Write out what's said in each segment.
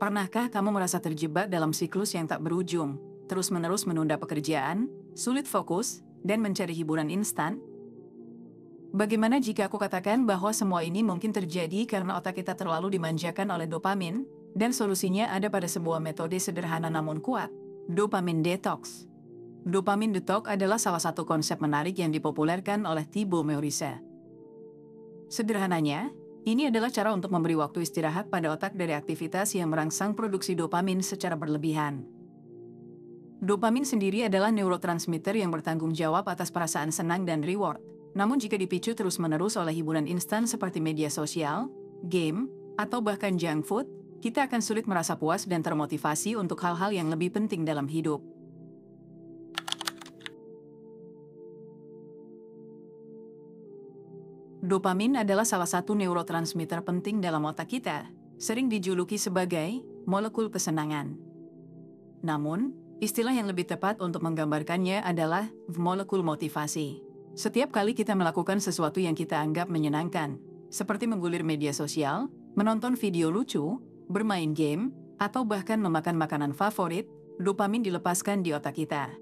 Pernahkah kamu merasa terjebak dalam siklus yang tak berujung, terus-menerus menunda pekerjaan, sulit fokus, dan mencari hiburan instan? Bagaimana jika aku katakan bahwa semua ini mungkin terjadi karena otak kita terlalu dimanjakan oleh dopamin, dan solusinya ada pada sebuah metode sederhana namun kuat, dopamin detox. Dopamin detox adalah salah satu konsep menarik yang dipopulerkan oleh Thibaut Meurice. Sederhananya, ini adalah cara untuk memberi waktu istirahat pada otak dari aktivitas yang merangsang produksi dopamin secara berlebihan. Dopamin sendiri adalah neurotransmitter yang bertanggung jawab atas perasaan senang dan reward. Namun jika dipicu terus-menerus oleh hiburan instan seperti media sosial, game, atau bahkan junk food, kita akan sulit merasa puas dan termotivasi untuk hal-hal yang lebih penting dalam hidup. Dopamin adalah salah satu neurotransmitter penting dalam otak kita, sering dijuluki sebagai molekul kesenangan. Namun, istilah yang lebih tepat untuk menggambarkannya adalah molekul motivasi. Setiap kali kita melakukan sesuatu yang kita anggap menyenangkan, seperti menggulir media sosial, menonton video lucu, bermain game, atau bahkan memakan makanan favorit, dopamin dilepaskan di otak kita.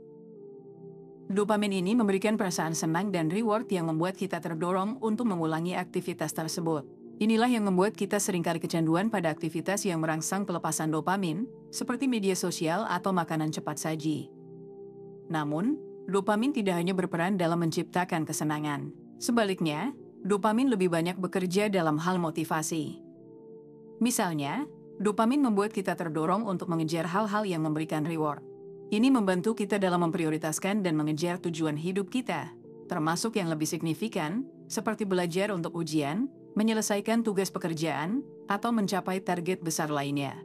Dopamin ini memberikan perasaan senang dan reward yang membuat kita terdorong untuk mengulangi aktivitas tersebut. Inilah yang membuat kita seringkali kecanduan pada aktivitas yang merangsang pelepasan dopamin, seperti media sosial atau makanan cepat saji. Namun, dopamin tidak hanya berperan dalam menciptakan kesenangan. Sebaliknya, dopamin lebih banyak bekerja dalam hal motivasi. Misalnya, dopamin membuat kita terdorong untuk mengejar hal-hal yang memberikan reward. Ini membantu kita dalam memprioritaskan dan mengejar tujuan hidup kita, termasuk yang lebih signifikan, seperti belajar untuk ujian, menyelesaikan tugas pekerjaan, atau mencapai target besar lainnya.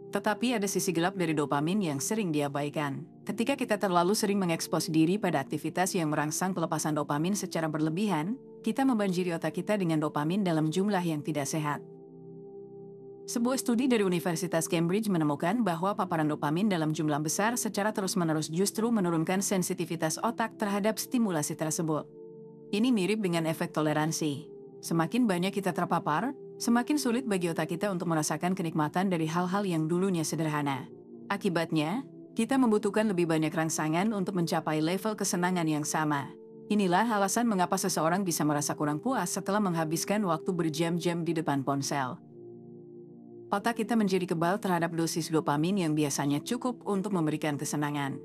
Tetapi ada sisi gelap dari dopamin yang sering diabaikan. Ketika kita terlalu sering mengekspos diri pada aktivitas yang merangsang pelepasan dopamin secara berlebihan, kita membanjiri otak kita dengan dopamin dalam jumlah yang tidak sehat. Sebuah studi dari Universitas Cambridge menemukan bahwa paparan dopamin dalam jumlah besar secara terus-menerus justru menurunkan sensitivitas otak terhadap stimulasi tersebut. Ini mirip dengan efek toleransi. Semakin banyak kita terpapar, semakin sulit bagi otak kita untuk merasakan kenikmatan dari hal-hal yang dulunya sederhana. Akibatnya, kita membutuhkan lebih banyak rangsangan untuk mencapai level kesenangan yang sama. Inilah alasan mengapa seseorang bisa merasa kurang puas setelah menghabiskan waktu berjam-jam di depan ponsel. Otak kita menjadi kebal terhadap dosis dopamin yang biasanya cukup untuk memberikan kesenangan.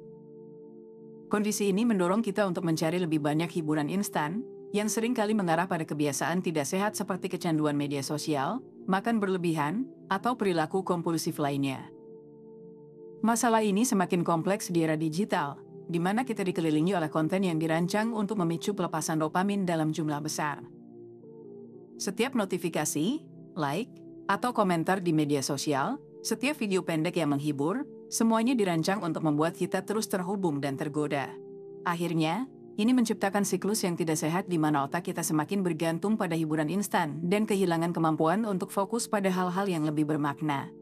Kondisi ini mendorong kita untuk mencari lebih banyak hiburan instan, yang seringkali mengarah pada kebiasaan tidak sehat seperti kecanduan media sosial, makan berlebihan, atau perilaku kompulsif lainnya. Masalah ini semakin kompleks di era digital, di mana kita dikelilingi oleh konten yang dirancang untuk memicu pelepasan dopamin dalam jumlah besar. Setiap notifikasi, like, atau komentar di media sosial, setiap video pendek yang menghibur, semuanya dirancang untuk membuat kita terus terhubung dan tergoda. Akhirnya, ini menciptakan siklus yang tidak sehat di mana otak kita semakin bergantung pada hiburan instan dan kehilangan kemampuan untuk fokus pada hal-hal yang lebih bermakna.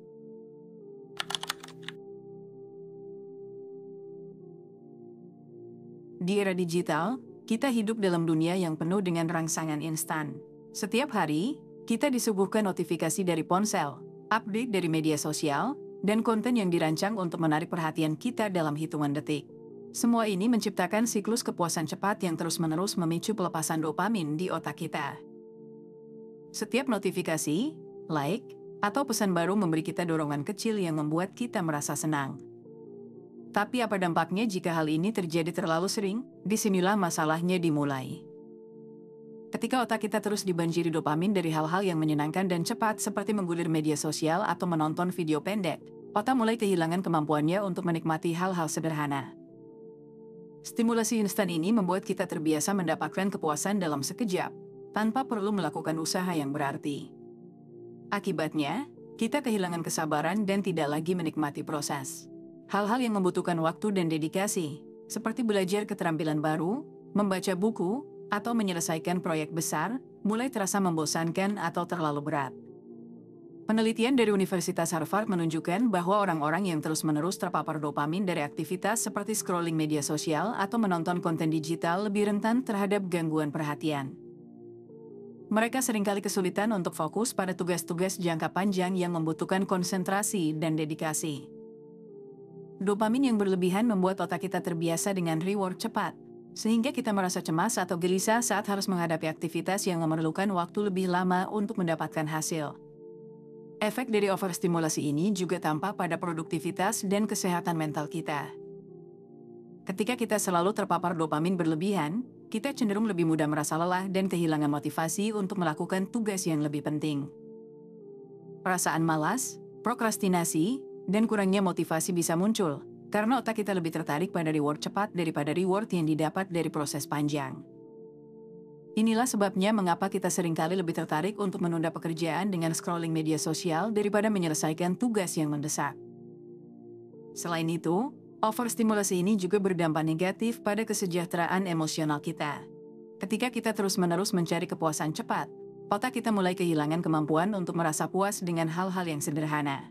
Di era digital, kita hidup dalam dunia yang penuh dengan rangsangan instan. Setiap hari, kita disuguhkan notifikasi dari ponsel, update dari media sosial, dan konten yang dirancang untuk menarik perhatian kita dalam hitungan detik. Semua ini menciptakan siklus kepuasan cepat yang terus-menerus memicu pelepasan dopamin di otak kita. Setiap notifikasi, like, atau pesan baru memberi kita dorongan kecil yang membuat kita merasa senang. Tapi apa dampaknya jika hal ini terjadi terlalu sering? Disinilah masalahnya dimulai. Ketika otak kita terus dibanjiri dopamin dari hal-hal yang menyenangkan dan cepat seperti menggulir media sosial atau menonton video pendek, otak mulai kehilangan kemampuannya untuk menikmati hal-hal sederhana. Stimulasi instan ini membuat kita terbiasa mendapatkan kepuasan dalam sekejap, tanpa perlu melakukan usaha yang berarti. Akibatnya, kita kehilangan kesabaran dan tidak lagi menikmati proses. Hal-hal yang membutuhkan waktu dan dedikasi, seperti belajar keterampilan baru, membaca buku, atau menyelesaikan proyek besar, mulai terasa membosankan atau terlalu berat. Penelitian dari Universitas Harvard menunjukkan bahwa orang-orang yang terus-menerus terpapar dopamin dari aktivitas seperti scrolling media sosial atau menonton konten digital lebih rentan terhadap gangguan perhatian. Mereka seringkali kesulitan untuk fokus pada tugas-tugas jangka panjang yang membutuhkan konsentrasi dan dedikasi. Dopamin yang berlebihan membuat otak kita terbiasa dengan reward cepat, sehingga kita merasa cemas atau gelisah saat harus menghadapi aktivitas yang memerlukan waktu lebih lama untuk mendapatkan hasil. Efek dari overstimulasi ini juga tampak pada produktivitas dan kesehatan mental kita. Ketika kita selalu terpapar dopamin berlebihan, kita cenderung lebih mudah merasa lelah dan kehilangan motivasi untuk melakukan tugas yang lebih penting. Perasaan malas, prokrastinasi, dan kurangnya motivasi bisa muncul, karena otak kita lebih tertarik pada reward cepat daripada reward yang didapat dari proses panjang. Inilah sebabnya mengapa kita seringkali lebih tertarik untuk menunda pekerjaan dengan scrolling media sosial daripada menyelesaikan tugas yang mendesak. Selain itu, overstimulasi ini juga berdampak negatif pada kesejahteraan emosional kita. Ketika kita terus-menerus mencari kepuasan cepat, otak kita mulai kehilangan kemampuan untuk merasa puas dengan hal-hal yang sederhana.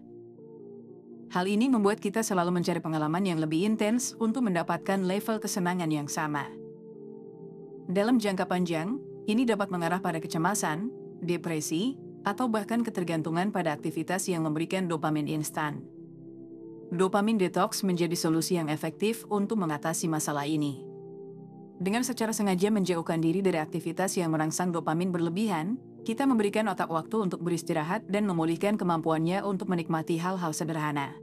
Hal ini membuat kita selalu mencari pengalaman yang lebih intens untuk mendapatkan level kesenangan yang sama. Dalam jangka panjang, ini dapat mengarah pada kecemasan, depresi, atau bahkan ketergantungan pada aktivitas yang memberikan dopamin instan. Dopamin detox menjadi solusi yang efektif untuk mengatasi masalah ini. Dengan secara sengaja menjauhkan diri dari aktivitas yang merangsang dopamin berlebihan, kita memberikan otak waktu untuk beristirahat dan memulihkan kemampuannya untuk menikmati hal-hal sederhana.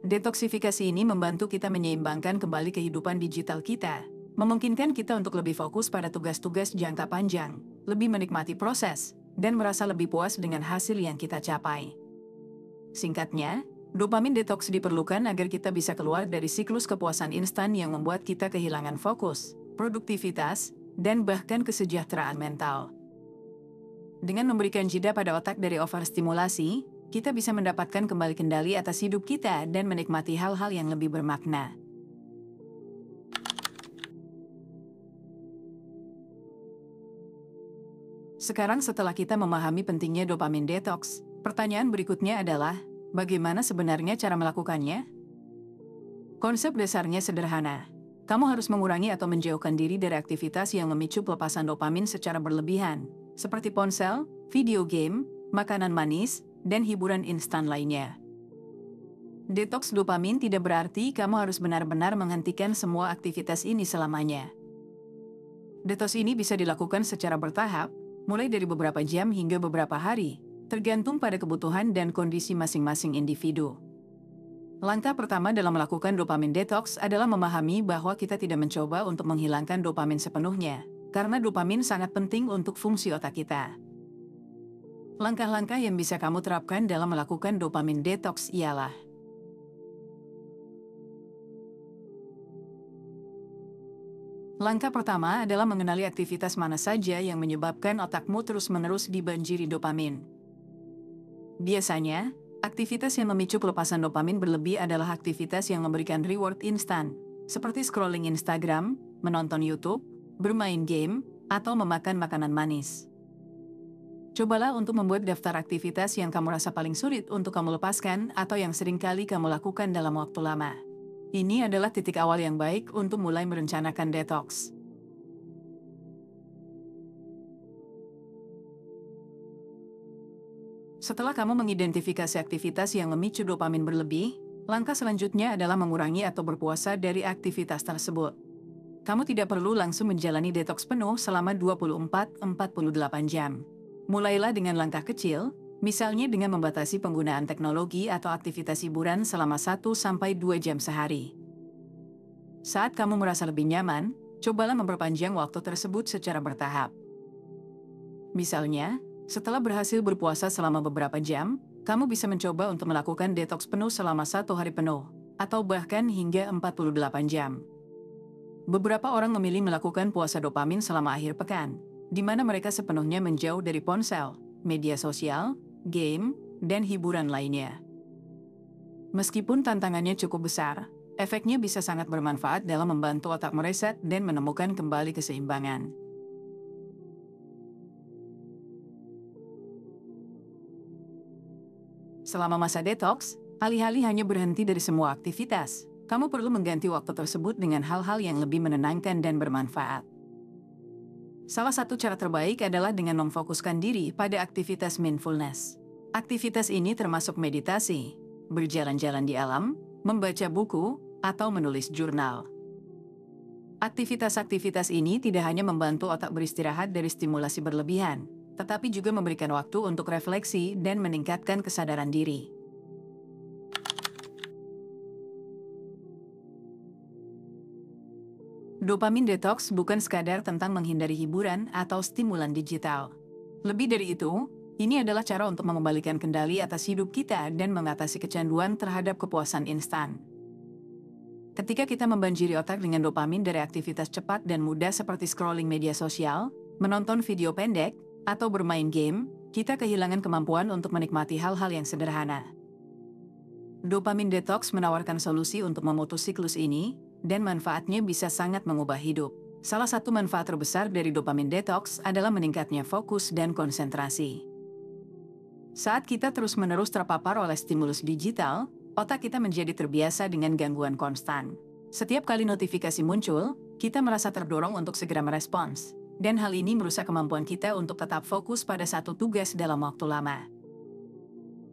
Detoksifikasi ini membantu kita menyeimbangkan kembali kehidupan digital kita, memungkinkan kita untuk lebih fokus pada tugas-tugas jangka panjang, lebih menikmati proses, dan merasa lebih puas dengan hasil yang kita capai. Singkatnya, dopamin detox diperlukan agar kita bisa keluar dari siklus kepuasan instan yang membuat kita kehilangan fokus, produktivitas, dan bahkan kesejahteraan mental. Dengan memberikan jeda pada otak dari overstimulasi, kita bisa mendapatkan kembali kendali atas hidup kita dan menikmati hal-hal yang lebih bermakna. Sekarang setelah kita memahami pentingnya dopamin detox, pertanyaan berikutnya adalah, bagaimana sebenarnya cara melakukannya? Konsep dasarnya sederhana. Kamu harus mengurangi atau menjauhkan diri dari aktivitas yang memicu pelepasan dopamin secara berlebihan, seperti ponsel, video game, makanan manis, dan hiburan instan lainnya. Detox dopamin tidak berarti kamu harus benar-benar menghentikan semua aktivitas ini selamanya. Detox ini bisa dilakukan secara bertahap, mulai dari beberapa jam hingga beberapa hari, tergantung pada kebutuhan dan kondisi masing-masing individu. Langkah pertama dalam melakukan dopamin detox adalah memahami bahwa kita tidak mencoba untuk menghilangkan dopamin sepenuhnya, karena dopamin sangat penting untuk fungsi otak kita. Langkah-langkah yang bisa kamu terapkan dalam melakukan dopamin detox ialah: langkah pertama adalah mengenali aktivitas mana saja yang menyebabkan otakmu terus-menerus dibanjiri dopamin. Biasanya, aktivitas yang memicu pelepasan dopamin berlebih adalah aktivitas yang memberikan reward instan, seperti scrolling Instagram, menonton YouTube, bermain game, atau memakan makanan manis. Cobalah untuk membuat daftar aktivitas yang kamu rasa paling sulit untuk kamu lepaskan atau yang sering kali kamu lakukan dalam waktu lama. Ini adalah titik awal yang baik untuk mulai merencanakan detox. Setelah kamu mengidentifikasi aktivitas yang memicu dopamin berlebih, langkah selanjutnya adalah mengurangi atau berpuasa dari aktivitas tersebut. Kamu tidak perlu langsung menjalani detox penuh selama 24-48 jam. Mulailah dengan langkah kecil, misalnya dengan membatasi penggunaan teknologi atau aktivitas hiburan selama 1-2 jam sehari. Saat kamu merasa lebih nyaman, cobalah memperpanjang waktu tersebut secara bertahap. Misalnya, setelah berhasil berpuasa selama beberapa jam, kamu bisa mencoba untuk melakukan detox penuh selama 1 hari penuh, atau bahkan hingga 48 jam. Beberapa orang memilih melakukan puasa dopamin selama akhir pekan, di mana mereka sepenuhnya menjauh dari ponsel, media sosial, game, dan hiburan lainnya. Meskipun tantangannya cukup besar, efeknya bisa sangat bermanfaat dalam membantu otak mereset dan menemukan kembali keseimbangan. Selama masa detox, alih-alih hanya berhenti dari semua aktivitas, kamu perlu mengganti waktu tersebut dengan hal-hal yang lebih menenangkan dan bermanfaat. Salah satu cara terbaik adalah dengan memfokuskan diri pada aktivitas mindfulness. Aktivitas ini termasuk meditasi, berjalan-jalan di alam, membaca buku, atau menulis jurnal. Aktivitas-aktivitas ini tidak hanya membantu otak beristirahat dari stimulasi berlebihan, tetapi juga memberikan waktu untuk refleksi dan meningkatkan kesadaran diri. Dopamin detox bukan sekadar tentang menghindari hiburan atau stimulan digital. Lebih dari itu, ini adalah cara untuk mengembalikan kendali atas hidup kita dan mengatasi kecanduan terhadap kepuasan instan. Ketika kita membanjiri otak dengan dopamin dari aktivitas cepat dan mudah seperti scrolling media sosial, menonton video pendek, atau bermain game, kita kehilangan kemampuan untuk menikmati hal-hal yang sederhana. Dopamin detox menawarkan solusi untuk memutus siklus ini, dan manfaatnya bisa sangat mengubah hidup. Salah satu manfaat terbesar dari dopamin detox adalah meningkatnya fokus dan konsentrasi. Saat kita terus-menerus terpapar oleh stimulus digital, otak kita menjadi terbiasa dengan gangguan konstan. Setiap kali notifikasi muncul, kita merasa terdorong untuk segera merespons, dan hal ini merusak kemampuan kita untuk tetap fokus pada satu tugas dalam waktu lama.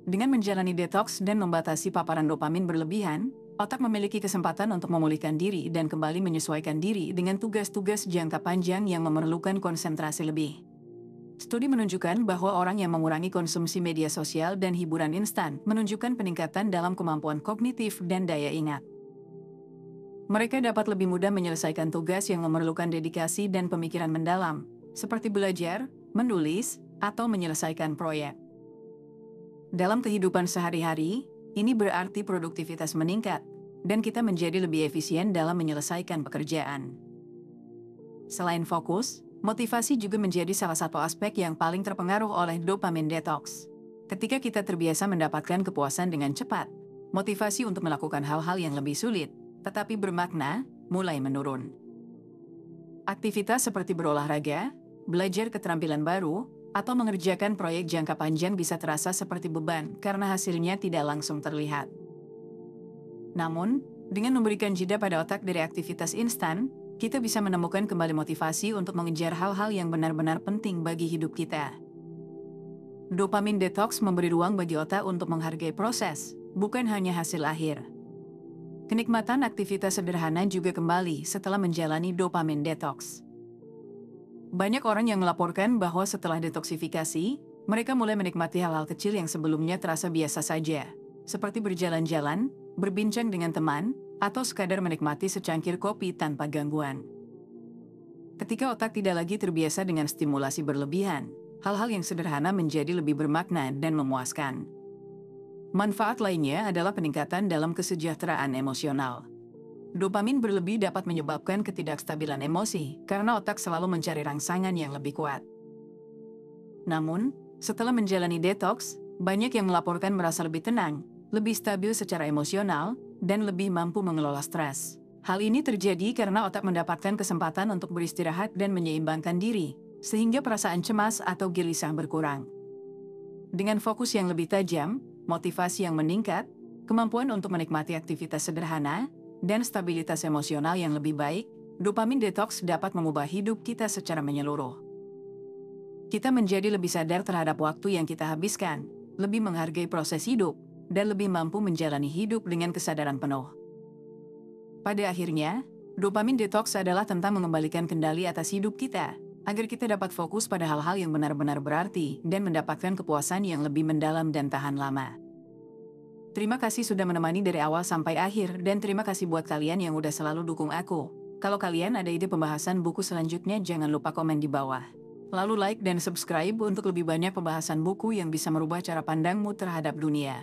Dengan menjalani detox dan membatasi paparan dopamin berlebihan, otak memiliki kesempatan untuk memulihkan diri dan kembali menyesuaikan diri dengan tugas-tugas jangka panjang yang memerlukan konsentrasi lebih. Studi menunjukkan bahwa orang yang mengurangi konsumsi media sosial dan hiburan instan menunjukkan peningkatan dalam kemampuan kognitif dan daya ingat. Mereka dapat lebih mudah menyelesaikan tugas yang memerlukan dedikasi dan pemikiran mendalam, seperti belajar, menulis, atau menyelesaikan proyek. Dalam kehidupan sehari-hari, ini berarti produktivitas meningkat, dan kita menjadi lebih efisien dalam menyelesaikan pekerjaan. Selain fokus, motivasi juga menjadi salah satu aspek yang paling terpengaruh oleh dopamin detox. Ketika kita terbiasa mendapatkan kepuasan dengan cepat, motivasi untuk melakukan hal-hal yang lebih sulit, tetapi bermakna, mulai menurun. Aktivitas seperti berolahraga, belajar keterampilan baru, atau mengerjakan proyek jangka panjang bisa terasa seperti beban karena hasilnya tidak langsung terlihat. Namun, dengan memberikan jeda pada otak dari aktivitas instan, kita bisa menemukan kembali motivasi untuk mengejar hal-hal yang benar-benar penting bagi hidup kita. Dopamin detox memberi ruang bagi otak untuk menghargai proses, bukan hanya hasil akhir. Kenikmatan aktivitas sederhana juga kembali setelah menjalani dopamin detox. Banyak orang yang melaporkan bahwa setelah detoksifikasi, mereka mulai menikmati hal-hal kecil yang sebelumnya terasa biasa saja, seperti berjalan-jalan, berbincang dengan teman, atau sekadar menikmati secangkir kopi tanpa gangguan. Ketika otak tidak lagi terbiasa dengan stimulasi berlebihan, hal-hal yang sederhana menjadi lebih bermakna dan memuaskan. Manfaat lainnya adalah peningkatan dalam kesejahteraan emosional. Dopamin berlebih dapat menyebabkan ketidakstabilan emosi karena otak selalu mencari rangsangan yang lebih kuat. Namun, setelah menjalani detox, banyak yang melaporkan merasa lebih tenang, lebih stabil secara emosional, dan lebih mampu mengelola stres. Hal ini terjadi karena otak mendapatkan kesempatan untuk beristirahat dan menyeimbangkan diri, sehingga perasaan cemas atau gelisah berkurang. Dengan fokus yang lebih tajam, motivasi yang meningkat, kemampuan untuk menikmati aktivitas sederhana, dan stabilitas emosional yang lebih baik, dopamin detox dapat mengubah hidup kita secara menyeluruh. Kita menjadi lebih sadar terhadap waktu yang kita habiskan, lebih menghargai proses hidup, dan lebih mampu menjalani hidup dengan kesadaran penuh. Pada akhirnya, dopamin detox adalah tentang mengembalikan kendali atas hidup kita, agar kita dapat fokus pada hal-hal yang benar-benar berarti dan mendapatkan kepuasan yang lebih mendalam dan tahan lama. Terima kasih sudah menemani dari awal sampai akhir, dan terima kasih buat kalian yang udah selalu dukung aku. Kalau kalian ada ide pembahasan buku selanjutnya, jangan lupa komen di bawah. Lalu like dan subscribe untuk lebih banyak pembahasan buku yang bisa merubah cara pandangmu terhadap dunia.